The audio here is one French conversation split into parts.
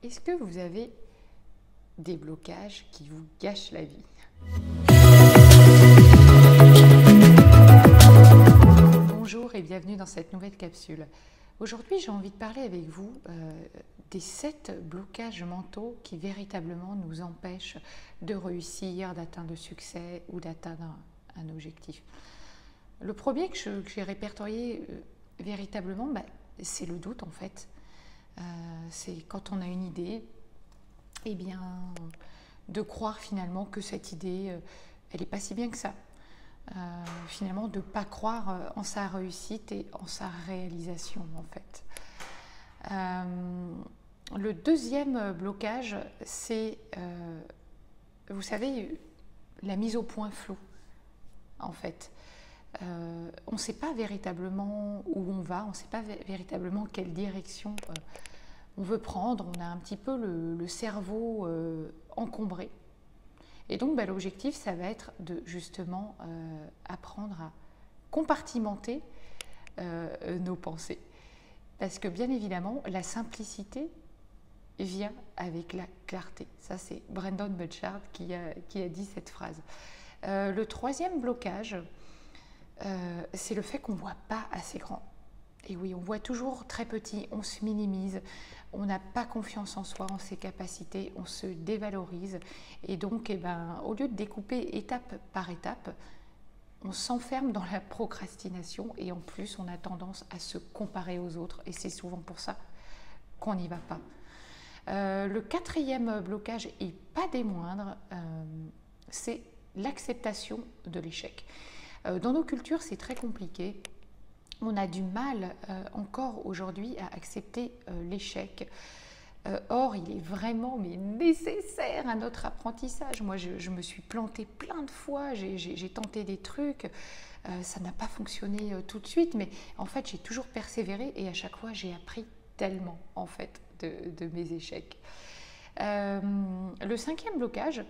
Est-ce que vous avez des blocages qui vous gâchent la vie? Bonjour et bienvenue dans cette nouvelle capsule. Aujourd'hui, j'ai envie de parler avec vous des 7 blocages mentaux qui véritablement nous empêchent de réussir, d'atteindre le succès ou d'atteindre un objectif. Le premier que j'ai répertorié véritablement, c'est le doute en fait. C'est quand on a une idée, eh bien, de croire finalement que cette idée, elle n'est pas si bien que ça. Finalement, de ne pas croire en sa réussite et en sa réalisation en fait. Le deuxième blocage, c'est, vous savez, la mise au point floue en fait. On ne sait pas véritablement où on va, on ne sait pas véritablement quelle direction on veut prendre, on a un petit peu le cerveau encombré. Et donc l'objectif, ça va être de justement apprendre à compartimenter nos pensées. Parce que bien évidemment, la simplicité vient avec la clarté. Ça, c'est Brendon Burchard qui a dit cette phrase. Le troisième blocage, c'est le fait qu'on ne voit pas assez grand. Et oui, on voit toujours très petit, on se minimise, on n'a pas confiance en soi, en ses capacités, on se dévalorise. Et donc, au lieu de découper étape par étape, on s'enferme dans la procrastination et en plus, on a tendance à se comparer aux autres. Et c'est souvent pour ça qu'on n'y va pas. Le quatrième blocage, et pas des moindres, c'est l'acceptation de l'échec. Dans nos cultures, c'est très compliqué. On a du mal encore aujourd'hui à accepter l'échec. Or, il est vraiment nécessaire à notre apprentissage. Moi, je me suis plantée plein de fois, j'ai tenté des trucs, ça n'a pas fonctionné tout de suite, mais en fait, j'ai toujours persévéré et à chaque fois, j'ai appris tellement en fait de mes échecs. Le cinquième blocage,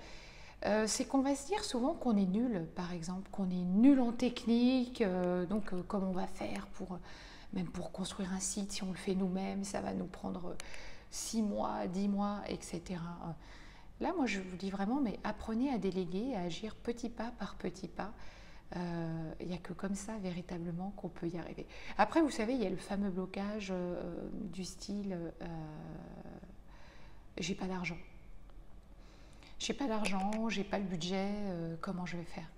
c'est qu'on va se dire souvent qu'on est nul, par exemple, qu'on est nul en technique, donc comment on va faire même pour construire un site, si on le fait nous-mêmes, ça va nous prendre 6 mois, 10 mois, etc. Là, moi, je vous dis vraiment, mais apprenez à déléguer, à agir petit pas par petit pas. Il n'y a que comme ça, véritablement, qu'on peut y arriver. Après, vous savez, il y a le fameux blocage du style j'ai pas d'argent. J'ai pas d'argent, j'ai pas le budget, comment je vais faire?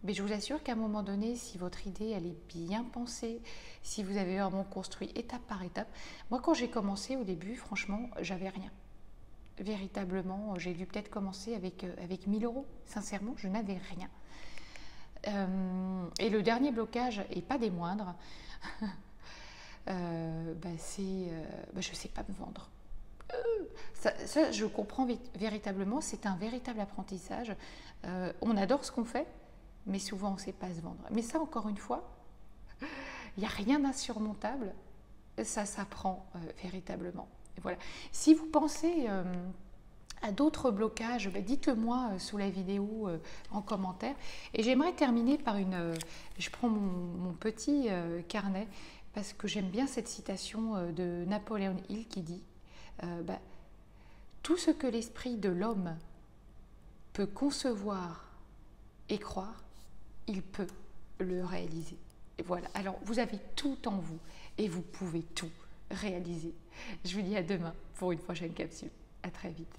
Mais je vous assure qu'à un moment donné, si votre idée elle est bien pensée, si vous avez vraiment construit étape par étape, moi quand j'ai commencé au début, franchement, j'avais rien. Véritablement, j'ai dû peut-être commencer avec 1000 euros. Sincèrement, je n'avais rien. Et le dernier blocage, et pas des moindres, c'est je ne sais pas me vendre. Ça, je comprends véritablement, c'est un véritable apprentissage. On adore ce qu'on fait, mais souvent on ne sait pas se vendre. Mais ça, encore une fois, il n'y a rien d'insurmontable, ça s'apprend véritablement. Et voilà. Si vous pensez à d'autres blocages, dites-le moi sous la vidéo en commentaire. Et j'aimerais terminer par je prends mon petit carnet, parce que j'aime bien cette citation de Napoléon Hill qui dit tout ce que l'esprit de l'homme peut concevoir et croire, il peut le réaliser. Et voilà, alors vous avez tout en vous et vous pouvez tout réaliser. Je vous dis à demain pour une prochaine capsule. À très vite.